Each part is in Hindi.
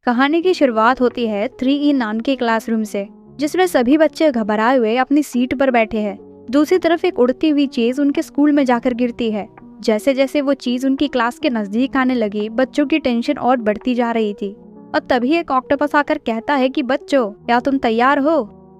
कहानी की शुरुआत होती है 3E नाम के क्लासरूम से, जिसमें सभी बच्चे घबराए हुए अपनी सीट पर बैठे हैं। दूसरी तरफ एक उड़ती हुई चीज उनके स्कूल में जाकर गिरती है। जैसे जैसे वो चीज उनकी क्लास के नजदीक आने लगी, बच्चों की टेंशन और बढ़ती जा रही थी। और तभी एक ऑक्टोपस आकर कहता है कि बच्चों, क्या तुम तैयार हो?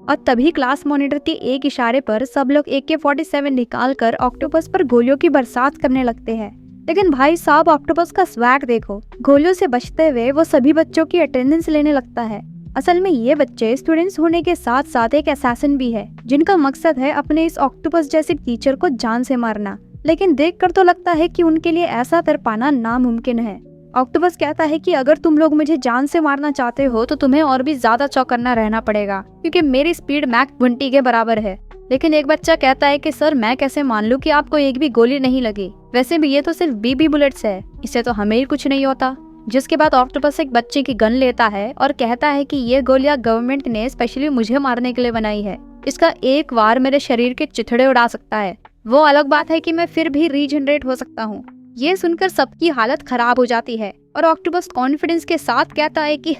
और तभी क्लास मॉनिटर के एक इशारे पर सब लोग AK-47 निकाल कर ऑक्टोपस पर गोलियों की बरसात करने लगते हैं। लेकिन भाई साहब, ऑक्टोपस का स्वैग देखो। गोलियों से बचते हुए वो सभी बच्चों की अटेंडेंस लेने लगता है। असल में ये बच्चे स्टूडेंट्स होने के साथ साथ एक असैसिन भी है, जिनका मकसद है अपने इस ऑक्टोपस जैसे टीचर को जान से मारना। लेकिन देखकर तो लगता है कि उनके लिए ऐसा कर पाना नामुमकिन है। ऑक्टोपस कहता है कि अगर तुम लोग मुझे जान से मारना चाहते हो तो तुम्हें और भी ज्यादा चौकन्ना रहना पड़ेगा, क्योंकि मेरी स्पीड मैक 20 के बराबर है। लेकिन एक बच्चा कहता है कि सर, मैं कैसे मान लूं कि आपको एक भी गोली नहीं लगी? वैसे भी ये तो सिर्फ BB बुलेट्स है, इससे तो हमें ही कुछ नहीं होता। जिसके बाद ऑक्टोपस एक बच्चे की गन लेता है और कहता है कि ये गोलियां गवर्नमेंट ने स्पेशली मुझे मारने के लिए बनाई है। इसका एक वार मेरे शरीर के चिथड़े उड़ा सकता है। वो अलग बात है कि मैं फिर भी रीजनरेट हो सकता हूँ। ये सुनकर सबकी हालत खराब हो जाती है और ऑक्टोपस कॉन्फिडेंस के साथ कहता है कि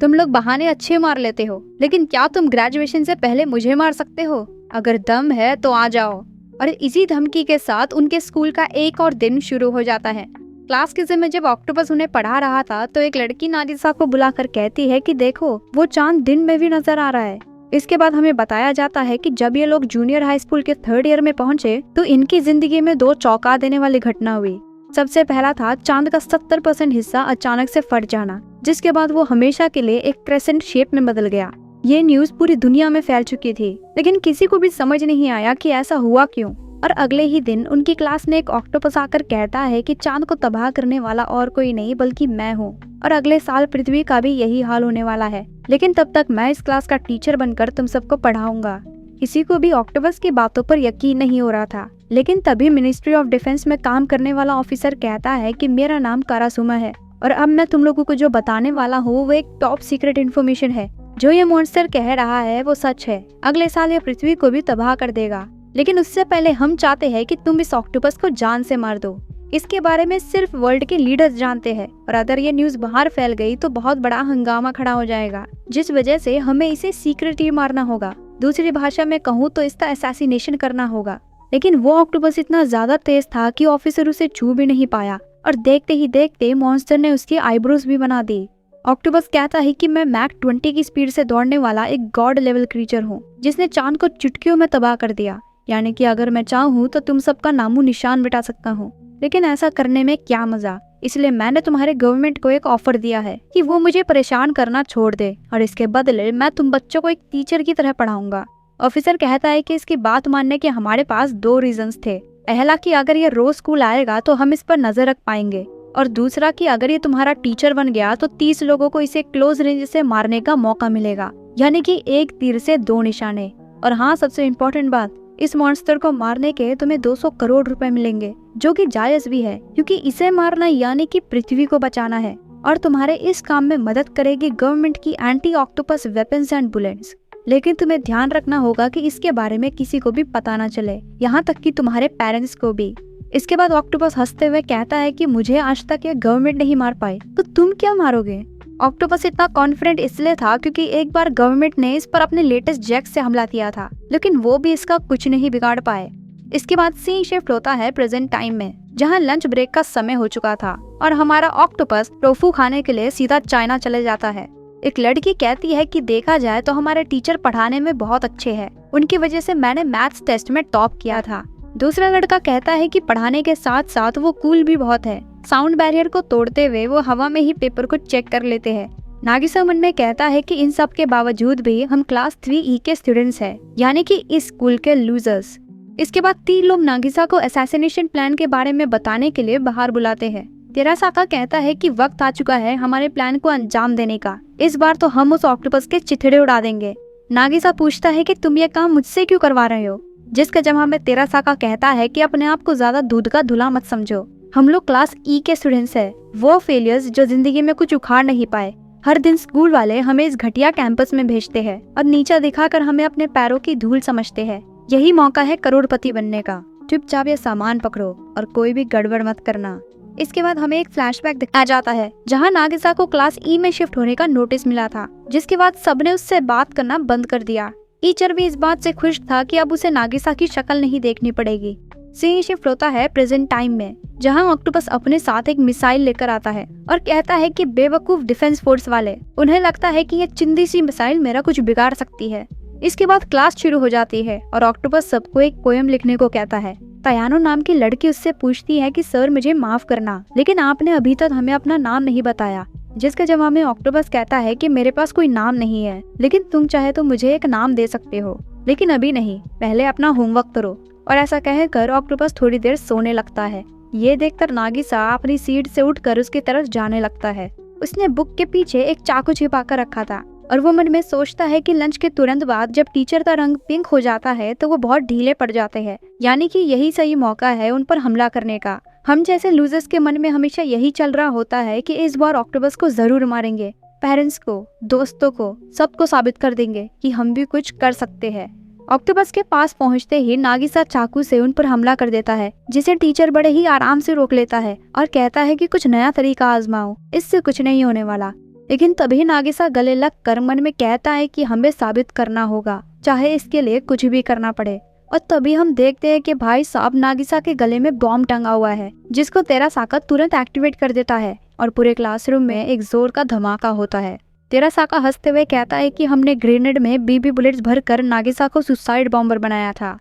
तुम लोग बहाने अच्छे मार लेते हो, लेकिन क्या तुम ग्रेजुएशन से पहले मुझे मार सकते हो? अगर दम है तो आ जाओ। और इसी धमकी के साथ उनके स्कूल का एक और दिन शुरू हो जाता है। क्लास के समय जब ऑक्टोपस उन्हें पढ़ा रहा था तो एक लड़की नादिसा को बुलाकर कहती है कि देखो, वो चांद दिन में भी नजर आ रहा है। इसके बाद हमें बताया जाता है कि जब ये लोग जूनियर हाई स्कूल के 3rd ईयर में पहुंचे तो इनकी जिंदगी में 2 चौंका देने वाली घटना हुई। सबसे पहला था चांद का 70% हिस्सा अचानक से फट जाना, जिसके बाद वो हमेशा के लिए एक क्रेसेंट शेप में बदल गया। ये न्यूज पूरी दुनिया में फैल चुकी थी, लेकिन किसी को भी समझ नहीं आया कि ऐसा हुआ क्यों। और अगले ही दिन उनकी क्लास में एक ऑक्टोपस आकर कहता है कि चांद को तबाह करने वाला और कोई नहीं बल्कि मैं हूँ, और अगले साल पृथ्वी का भी यही हाल होने वाला है। लेकिन तब तक मैं इस क्लास का टीचर बनकर तुम सबको पढ़ाऊंगा। किसी को भी ऑक्टोपस की बातों पर यकीन नहीं हो रहा था। लेकिन तभी मिनिस्ट्री ऑफ डिफेंस में काम करने वाला ऑफिसर कहता है कि मेरा नाम कारासुमा है और अब मैं तुम लोगों को जो बताने वाला हूँ वो एक टॉप सीक्रेट इन्फॉर्मेशन है। जो ये मॉन्स्टर कह रहा है वो सच है। अगले साल ये पृथ्वी को भी तबाह कर देगा। लेकिन उससे पहले हम चाहते हैं कि तुम इस ऑक्टोपस को जान से मार दो। इसके बारे में सिर्फ वर्ल्ड के लीडर्स जानते हैं, और अगर ये न्यूज बाहर फैल गई तो बहुत बड़ा हंगामा खड़ा हो जाएगा, जिस वजह से हमें इसे सीक्रेटली मारना होगा। दूसरी भाषा में कहूँ तो इसका असैसिनेशन करना होगा। लेकिन वो ऑक्टोपस इतना ज्यादा तेज था कि ऑफिसर उसे छू भी नहीं पाया, और देखते ही देखते मॉन्स्टर ने उसकी आईब्रोज भी बना दी। ऑक्टोपस कहता है कि मैं मैक 20 की स्पीड से दौड़ने वाला एक गॉड लेवल क्रीचर हूँ, जिसने चांद को चुटकियों में तबाह कर दिया। यानी कि अगर मैं चाहूँ तो तुम सबका नामो निशान मिटा सकता हूँ। लेकिन ऐसा करने में क्या मजा, इसलिए मैंने तुम्हारे गवर्नमेंट को एक ऑफर दिया है कि वो मुझे परेशान करना छोड़ दे, और इसके बदले मैं तुम बच्चों को एक टीचर की तरह पढ़ाऊंगा। ऑफिसर कहता है कि इसकी बात मानने के हमारे पास 2 रीजंस थे। पहला कि अगर ये रोज स्कूल आएगा तो हम इस पर नजर रख पाएंगे, और दूसरा कि अगर ये तुम्हारा टीचर बन गया तो 30 लोगों को इसे क्लोज रेंज से मारने का मौका मिलेगा, यानी कि एक तीर से 2 निशाने। और हाँ, सबसे इम्पोर्टेंट बात, इस मॉन्स्टर को मारने के तुम्हें 200 करोड़ रुपए मिलेंगे, जो कि जायज भी है, क्योंकि इसे मारना यानी कि पृथ्वी को बचाना है। और तुम्हारे इस काम में मदद करेगी गवर्नमेंट की anti octopus weapons and bullets. लेकिन तुम्हें ध्यान रखना होगा कि इसके बारे में किसी को भी पता ना चले, यहाँ तक कि तुम्हारे पेरेंट्स को भी। इसके बाद ऑक्टोपस हंसते हुए कहता है कि मुझे आज तक ये गवर्नमेंट नहीं मार पाई, तो तुम क्या मारोगे? ऑक्टोपस इतना कॉन्फिडेंट इसलिए था क्योंकि एक बार गवर्नमेंट ने इस पर अपने लेटेस्ट जेट से हमला किया था, लेकिन वो भी इसका कुछ नहीं बिगाड़ पाए। इसके बाद सीन शिफ्ट होता है प्रेजेंट टाइम में, जहां लंच ब्रेक का समय हो चुका था और हमारा ऑक्टोपस टोफू खाने के लिए सीधा चाइना चले जाता है। एक लड़की कहती है कि देखा जाए तो हमारे टीचर पढ़ाने में बहुत अच्छे हैं, उनकी वजह से मैंने मैथ्स टेस्ट में टॉप किया था। दूसरा लड़का कहता है कि पढ़ाने के साथ साथ वो कूल भी बहुत है। साउंड बैरियर को तोड़ते हुए वो हवा में ही पेपर को चेक कर लेते हैं। नागिसा मन में कहता है कि इन सब के बावजूद भी हम क्लास 3E के स्टूडेंट्स हैं, यानी कि इस स्कूल के लूजर्स। इसके बाद 3 लोग नागिसा को असैसिनेशन प्लान के बारे में बताने के लिए बाहर बुलाते हैं। तेरासाका कहता है कि वक्त आ चुका है हमारे प्लान को अंजाम देने का। इस बार तो हम उस ऑक्टोपस के चिथड़े उड़ा देंगे। नागिसा पूछता है कि तुम ये काम मुझसे क्यों करवा रहे हो, जिसका जवाब में तेरासाका कहता है कि अपने आप को ज्यादा दूध का धुला मत समझो। हम लोग क्लास E के स्टूडेंट्स हैं, वो फेलियर्स जो जिंदगी में कुछ उखाड़ नहीं पाए। हर दिन स्कूल वाले हमें इस घटिया कैंपस में भेजते हैं और नीचा दिखाकर हमें अपने पैरों की धूल समझते हैं। यही मौका है करोड़पति बनने का। चुपचाप ये सामान पकड़ो और कोई भी गड़बड़ मत करना। इसके बाद हमें एक फ्लैशबैक दिखाया जाता है जहाँ नागिसा को क्लास ई में शिफ्ट होने का नोटिस मिला था, जिसके बाद सबने उससे बात करना बंद कर दिया। टीचर भी इस बात से खुश था कि अब उसे नागिसा की शक्ल नहीं देखनी पड़ेगी। सीन शिफ्ट होता है प्रेजेंट टाइम में, जहां ऑक्टोपस अपने साथ एक मिसाइल लेकर आता है और कहता है कि बेवकूफ डिफेंस फोर्स वाले, उन्हें लगता है कि ये चिंदी सी मिसाइल मेरा कुछ बिगाड़ सकती है। इसके बाद क्लास शुरू हो जाती है और ऑक्टोपस सबको एक पोएम लिखने को कहता है। तयानो नाम की लड़की उससे पूछती है कि सर मुझे माफ करना, लेकिन आपने अभी तक हमें अपना नाम नहीं बताया। जिसके जवाब में ऑक्टोपस कहता है कि मेरे पास कोई नाम नहीं है, लेकिन तुम चाहे तो मुझे एक नाम दे सकते हो, लेकिन अभी नहीं, पहले अपना होमवर्क करो। और ऐसा कहकर ऑक्टोपस थोड़ी देर सोने लगता है। ये देखकर नागिसा अपनी सीट से उठकर उसकी तरफ जाने लगता है। उसने बुक के पीछे एक चाकू छिपा कर रखा था और वो मन में सोचता है कि लंच के तुरंत बाद जब टीचर का रंग पिंक हो जाता है तो वो बहुत ढीले पड़ जाते हैं, यानी कि यही सही मौका है उन पर हमला करने का। हम जैसे लूजर्स के मन में हमेशा यही चल रहा होता है कि इस बार ऑक्टोपस को जरूर मारेंगे, पेरेंट्स को, दोस्तों को, सबको साबित कर देंगे कि हम भी कुछ कर सकते हैं। ऑक्टोपस के पास पहुंचते ही नागिसा चाकू से उन पर हमला कर देता है, जिसे टीचर बड़े ही आराम से रोक लेता है और कहता है कि कुछ नया तरीका आजमाओ, इससे कुछ नहीं होने वाला। लेकिन तभी नागिसा गले लग कर मन में कहता है कि हमें साबित करना होगा, चाहे इसके लिए कुछ भी करना पड़े। और तभी हम देखते हैं कि भाई साहब नागिसा के गले में बॉम्ब टंगा हुआ है, जिसको तेरासाका तुरंत एक्टिवेट कर देता है और पूरे क्लासरूम में एक जोर का धमाका होता है। तेरासाका हंसते हुए कहता है कि हमने ग्रेनेड में बीबी बुलेट्स भरकर नागिसा को सुसाइड बॉम्बर बनाया था।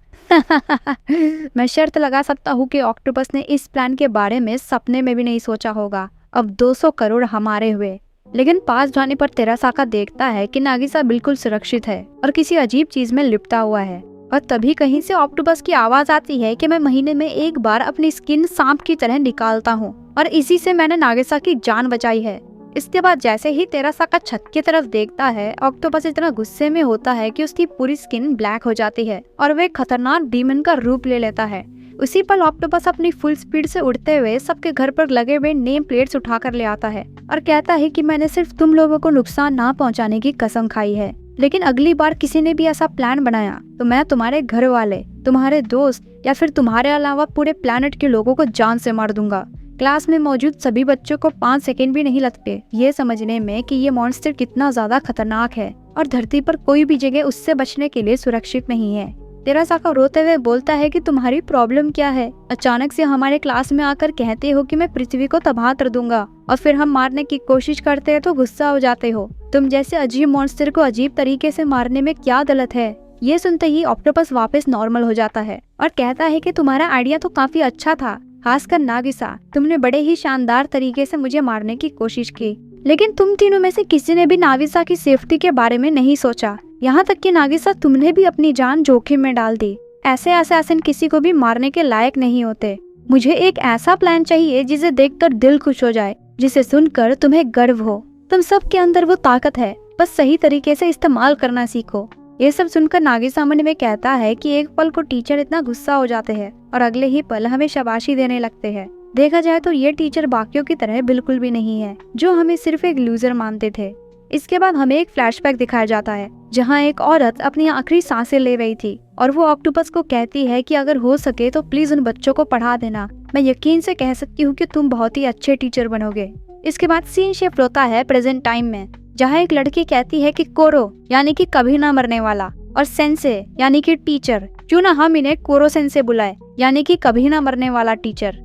मैं शर्त लगा सकता हूँ कि ऑक्टोपस ने इस प्लान के बारे में सपने में भी नहीं सोचा होगा। अब 200 करोड़ हमारे हुए। लेकिन पास जाने पर तेरासाका देखता है कि नागिसा बिल्कुल सुरक्षित है और किसी अजीब चीज में लिपटा हुआ है। और तभी कहीं से ऑक्टोपस की आवाज आती है कि मैं महीने में एक बार अपनी स्किन सांप की तरह निकालता हूँ और इसी से मैंने नागिसा की जान बचाई है। इसके बाद जैसे ही तेरासाका छत की तरफ देखता है, ऑक्टोपस इतना गुस्से में होता है कि उसकी पूरी स्किन ब्लैक हो जाती है और वह खतरनाक डीमन का रूप ले लेता है। उसी पल ऑक्टोपस अपनी फुल स्पीड से उड़ते हुए सबके घर पर लगे हुए नेम प्लेट्स उठा कर ले आता है और कहता है कि मैंने सिर्फ तुम लोगों को नुकसान ना पहुंचाने की कसम खाई है, लेकिन अगली बार किसी ने भी ऐसा प्लान बनाया तो मैं तुम्हारे घर वाले, तुम्हारे दोस्त या फिर तुम्हारे अलावा पूरे प्लेनेट के लोगों को जान से मार दूंगा। क्लास में मौजूद सभी बच्चों को 5 सेकंड भी नहीं लगते ये समझने में कि ये मॉन्स्टर कितना ज्यादा खतरनाक है और धरती पर कोई भी जगह उससे बचने के लिए सुरक्षित नहीं है। तेरासाका रोते हुए बोलता है कि तुम्हारी प्रॉब्लम क्या है? अचानक से हमारे क्लास में आकर कहते हो कि मैं पृथ्वी को तबाह कर दूंगा और फिर हम मारने की कोशिश करते हैं तो गुस्सा हो जाते हो। तुम जैसे अजीब मॉन्स्टर को अजीब तरीके से मारने में क्या गलत है? ये सुनते ही ऑक्टोपस वापस नॉर्मल हो जाता है और कहता है कि तुम्हारा आइडिया तो काफी अच्छा था, खासकर नागिसा, तुमने बड़े ही शानदार तरीके से मुझे मारने की कोशिश की, लेकिन तुम तीनों में से किसी ने भी नागिसा की सेफ्टी के बारे में नहीं सोचा। यहाँ तक कि नागिसा तुमने भी अपनी जान जोखिम में डाल दी। ऐसे असैसिन किसी को भी मारने के लायक नहीं होते। मुझे एक ऐसा प्लान चाहिए जिसे देखकर दिल खुश हो जाए, जिसे सुनकर तुम्हें गर्व हो। तुम सबके अंदर वो ताकत है, बस सही तरीके से इस्तेमाल करना सीखो। ये सब सुनकर नागिसा मन में कहता है कि एक पल को टीचर इतना गुस्सा हो जाते हैं और अगले ही पल हमें शाबाशी देने लगते हैं। देखा जाए तो ये टीचर बाकियों की तरह बिल्कुल भी नहीं है, जो हमें सिर्फ एक लूजर मानते थे। इसके बाद हमें एक फ्लैशबैक दिखाया जाता है जहाँ एक औरत अपनी आखिरी सांसें ले रही थी और वो ऑक्टोपस को कहती है कि अगर हो सके तो प्लीज उन बच्चों को पढ़ा देना। मैं यकीन से कह सकती हूँ कि तुम बहुत ही अच्छे टीचर बनोगे। इसके बाद सीन शिफ्ट होता है प्रेजेंट टाइम में, जहाँ एक लड़की कहती है कि कोरो यानी कि कभी ना मरने वाला और सेंसे यानी कि टीचर, क्यों ना हम इन्हें कोरो सेंसे बुलाए यानी कि कभी ना मरने वाला टीचर।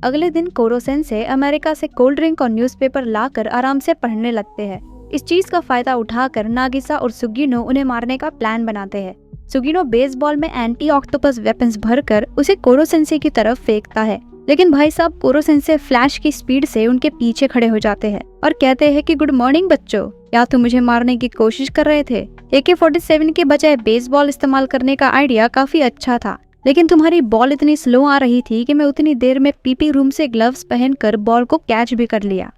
अगले दिन कोरो सेंसे अमेरिका से कोल्ड ड्रिंक और न्यूज़पेपर लाकर आराम से पढ़ने लगते हैं। इस चीज का फायदा उठाकर नागिसा और सुगिनो उन्हें मारने का प्लान बनाते हैं। सुगिनो बेसबॉल में एंटी ऑक्टोपस वेपन्स भरकर उसे कोरो सेंसे की तरफ फेंकता है, लेकिन भाई साहब कोरो सेंसे फ्लैश की स्पीड से उनके पीछे खड़े हो जाते हैं और कहते हैं कि गुड मॉर्निंग बच्चों, क्या तुम मुझे मारने की कोशिश कर रहे थे? AK-47 के बजाय बेसबॉल इस्तेमाल करने का आइडिया काफी अच्छा था, लेकिन तुम्हारी बॉल इतनी स्लो आ रही थी कि मैं उतनी देर में पीपी रूम से ग्लव्स पहनकर बॉल को कैच भी कर लिया।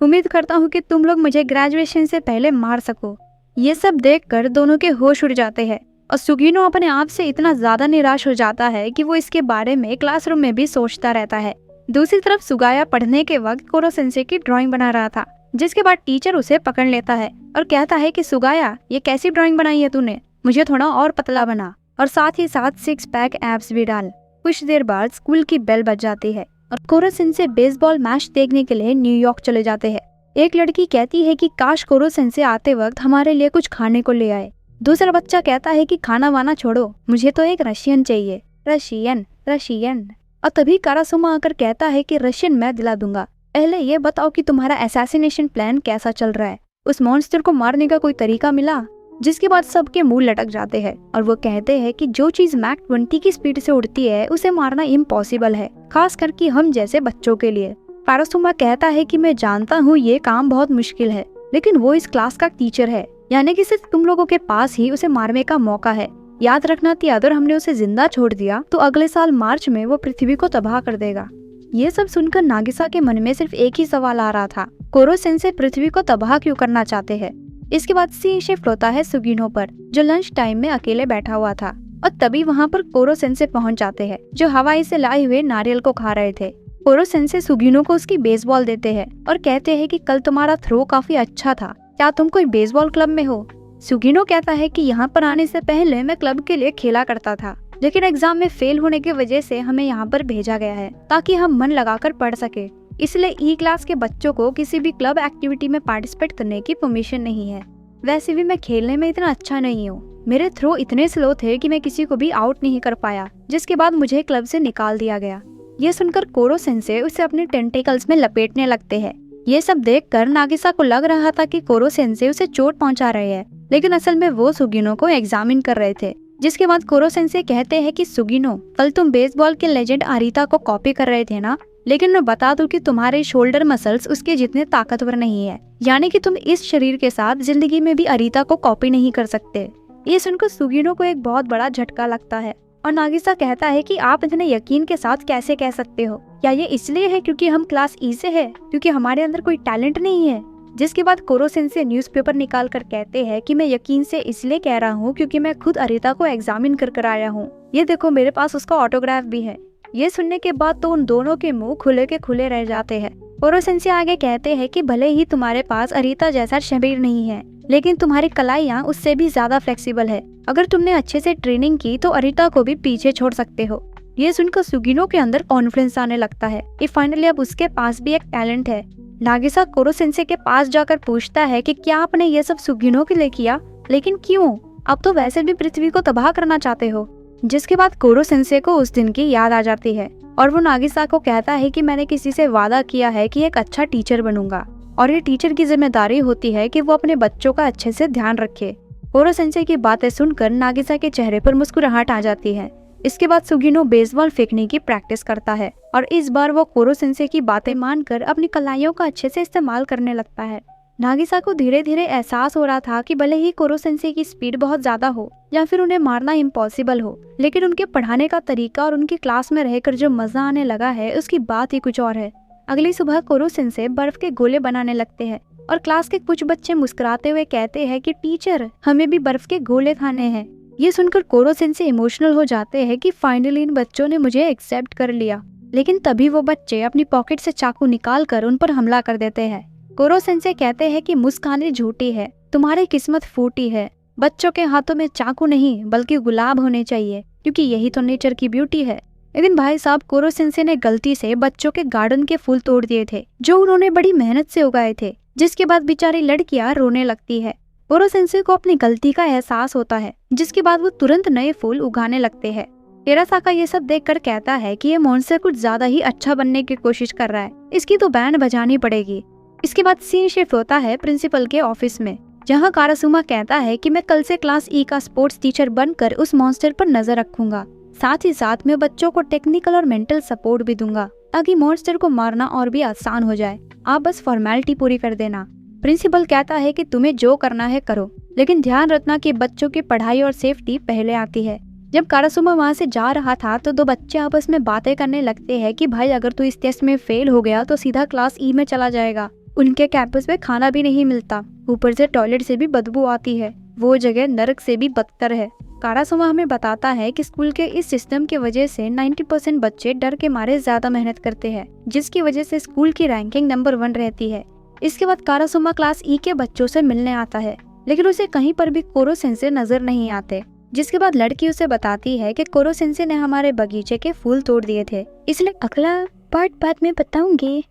उम्मीद करता हूँ कि तुम लोग मुझे ग्रेजुएशन से पहले मार सको। ये सब देखकर दोनों के होश उड़ जाते हैं और सुगिनो अपने आप से इतना ज्यादा निराश हो जाता है कि वो इसके बारे में क्लासरूम में भी सोचता रहता है। दूसरी तरफ सुगाया पढ़ने के वक्त कोरो सेंसे की ड्राइंग बना रहा था, जिसके बाद टीचर उसे पकड़ लेता है और कहता है कि सुगाया, ये कैसी ड्राइंग बनाई है तूने? मुझे थोड़ा और पतला बना और साथ ही साथ 6 पैक एब्स भी डाल। कुछ देर बाद स्कूल की बेल बज जाती है और कोरो सेंसे बेसबॉल मैच देखने के लिए न्यूयॉर्क चले जाते हैं। एक लड़की कहती है कि काश कोरो सेंसे आते वक्त हमारे लिए कुछ खाने को ले आए। दूसरा बच्चा कहता है कि खाना वाना छोड़ो, मुझे तो एक रशियन चाहिए। Russian Russian. और तभी कारासुमा आकर कहता है कि रशियन मैं दिला दूंगा, पहले ये बताओ कि तुम्हारा असैसिनेशन प्लान कैसा चल रहा है, उस मॉन्स्टर को मारने का कोई तरीका मिला। जिसके बाद सबके मुंह लटक जाते हैं और वो कहते हैं कि जो चीज मैक 20 की स्पीड से उड़ती है उसे मारना इम्पॉसिबल है, खास करके हम जैसे बच्चों के लिए। कारासुमा कहता है कि मैं जानता हूँ ये काम बहुत मुश्किल है, लेकिन वो इस क्लास का टीचर है, यानी कि सिर्फ तुम लोगों के पास ही उसे मारने का मौका है। याद रखना कि अगर हमने उसे जिंदा छोड़ दिया तो अगले साल मार्च में वो पृथ्वी को तबाह कर देगा। ये सब सुनकर नागिसा के मन में सिर्फ एक ही सवाल आ रहा था, कोरो सेंसे पृथ्वी को तबाह क्यों करना चाहते हैं। इसके बाद सीन शिफ्ट होता है सुगिनो पर, जो लंच टाइम में अकेले बैठा हुआ था। और तभी वहाँ पर कोरो सेंसे पहुँच जाते हैं, जो हवाई से लाए हुए नारियल को खा रहे थे। कोरो सेंसे सुगिनो को उसकी बेसबॉल देते हैं और कहते हैं कि कल तुम्हारा थ्रो काफी अच्छा था, क्या तुम कोई बेसबॉल क्लब में हो। सुगिनो कहता है कि यहाँ पर आने से पहले मैं क्लब के लिए खेला करता था, लेकिन एग्जाम में फेल होने की वजह से हमें यहाँ पर भेजा गया है ताकि हम मन लगाकर पढ़ सके। इसलिए ई क्लास के बच्चों को किसी भी क्लब एक्टिविटी में पार्टिसिपेट करने की परमिशन नहीं है। वैसे भी मैं खेलने में इतना अच्छा नहीं हूँ, मेरे थ्रो इतने स्लो थे कि मैं किसी को भी आउट नहीं कर पाया, जिसके बाद मुझे क्लब से निकाल दिया गया। ये सुनकर कोरो सेंसे उसे अपने टेंटिकल्स में लपेटने लगते हैं। ये सब देखकर नागिसा को लग रहा था कि कोरो सेंसे उसे चोट पहुंचा रहे हैं, लेकिन असल में वो सुगिनो को एग्जामिन कर रहे थे। जिसके बाद कोरो सेंसे कहते हैं कि सुगिनो, कल तुम बेसबॉल के लेजेंड अरीता को कॉपी कर रहे थे ना, लेकिन मैं बता दूं कि तुम्हारे शोल्डर मसल्स उसके जितने ताकतवर नहीं है, यानी कि तुम इस शरीर के साथ जिंदगी में भी अरीता को कॉपी नहीं कर सकते। ये सुनकर सुगिनो को एक बहुत बड़ा झटका लगता है और नागिसा कहता है कि आप इतने यकीन के साथ कैसे कह सकते हो, क्या ये इसलिए है क्योंकि हम क्लास ई से है, क्योंकि हमारे अंदर कोई टैलेंट नहीं है। जिसके बाद कोरो सेंसे न्यूज़पेपर निकाल कर कहते हैं कि मैं यकीन से इसलिए कह रहा हूँ क्योंकि मैं खुद अरीता को एग्जामिन कर आया हूँ, ये देखो मेरे पास उसका ऑटोग्राफ भी है। ये सुनने के बाद तो उन दोनों के मुंह खुले के खुले रह जाते हैं। कोरो सेंसे आगे कहते हैं कि भले ही तुम्हारे पास अरीता जैसा शरीर नहीं है, लेकिन तुम्हारी कलाइयाँ उससे भी ज्यादा फ्लेक्सिबल है। अगर तुमने अच्छे से ट्रेनिंग की तो अरीता को भी पीछे छोड़ सकते हो। ये सुनकर सुगिनो के अंदर कॉन्फिडेंस आने लगता है कि फाइनली अब उसके पास भी एक टैलेंट है। नागिसा कोरो सेंसे के पास जाकर पूछता है कि क्या आपने ये सब सुगिनो के लिए किया, लेकिन क्यों, अब तो वैसे भी पृथ्वी को तबाह करना चाहते हो। जिसके बाद कोरो सेंसे को उस दिन की याद आ जाती है और वो नागिसा को कहता है कि मैंने किसी से वादा किया है कि एक अच्छा टीचर बनूंगा और ये टीचर की जिम्मेदारी होती है कि वो अपने बच्चों का अच्छे से ध्यान रखे। कोरो सेंसे की बातें सुनकर नागिसा के चेहरे पर मुस्कुराहट आ जाती है। इसके बाद सुगिनो बेसबॉल फेंकने की प्रैक्टिस करता है और इस बार वो कोरो सेंसे की बातें मानकर अपनी कलाइयों का अच्छे से इस्तेमाल करने लगता है। नागिसा को धीरे धीरे एहसास हो रहा था कि भले ही कोरो सेंसे की स्पीड बहुत ज्यादा हो या फिर उन्हें मारना इम्पॉसिबल हो, लेकिन उनके पढ़ाने का तरीका और उनकी क्लास में रहकर जो मजा आने लगा है उसकी बात ही कुछ और है। अगली सुबह कोरो सेंसे बर्फ के गोले बनाने लगते हैं और क्लास के कुछ बच्चे मुस्कुराते हुए कहते हैं कि टीचर, हमें भी बर्फ के गोले खाने हैं। ये सुनकर कोरो सेंसे इमोशनल हो जाते हैं कि फाइनली इन बच्चों ने मुझे एक्सेप्ट कर लिया। लेकिन तभी वो बच्चे अपनी पॉकेट से चाकू निकाल कर उन पर हमला कर देते हैं। कोरो सेंसे कहते हैं कि मुस्काने झूठी है, तुम्हारी किस्मत फूटी है। बच्चों के हाथों में चाकू नहीं बल्कि गुलाब होने चाहिए, क्योंकि यही तो नेचर की ब्यूटी है। लेकिन भाई साहब, कोरो सेंसे ने गलती से बच्चों के गार्डन के फूल तोड़ दिए थे जो उन्होंने बड़ी मेहनत से उगाए थे। जिसके बाद बेचारी लड़कियां रोने लगती है। कोरो सेंसे को अपनी गलती का एहसास होता है, जिसके बाद वो तुरंत नए फूल उगाने लगते हैं। तेरासाका ये सब देखकर कहता है कि ये मॉन्स्टर कुछ ज्यादा ही अच्छा बनने की कोशिश कर रहा है, इसकी तो बैंड बजानी पड़ेगी। इसके बाद सीन शिफ्ट होता है प्रिंसिपल के ऑफिस में, जहाँ कारासुमा कहता है कि मैं कल से क्लास ई का स्पोर्ट्स टीचर बनकर उस मॉन्स्टर पर नजर रखूंगा। साथ ही साथ मैं बच्चों को टेक्निकल और मेंटल सपोर्ट भी दूंगा ताकि मॉन्स्टर को मारना और भी आसान हो जाए। आप बस फॉर्मेलिटी पूरी कर देना। प्रिंसिपल कहता है कि तुम्हें जो करना है करो, लेकिन ध्यान रखना कि बच्चों की पढ़ाई और सेफ्टी पहले आती है। जब कारासुमा वहाँ से जा रहा था तो दो बच्चे आपस में बातें करने लगते हैं कि भाई अगर तू इस टेस्ट में फेल हो गया तो सीधा क्लास ई में चला जाएगा। उनके कैंपस में खाना भी नहीं मिलता, ऊपर से टॉयलेट से भी बदबू आती है, वो जगह नरक से भी बदतर है। कारासुमा हमें बताता है कि स्कूल के इस सिस्टम की वजह से 90% बच्चे डर के मारे ज्यादा मेहनत करते हैं, जिसकी वजह से स्कूल की रैंकिंग नंबर 1 रहती है। इसके बाद कारासुमा क्लास ई के बच्चों से मिलने आता है, लेकिन उसे कहीं पर भी कोरो सेंसे नजर नहीं आते। जिसके बाद लड़की उसे बताती है कि कोरो सेंसे ने हमारे बगीचे के फूल तोड़ दिए थे, इसलिए अगला पार्ट बाद में बताऊंगी।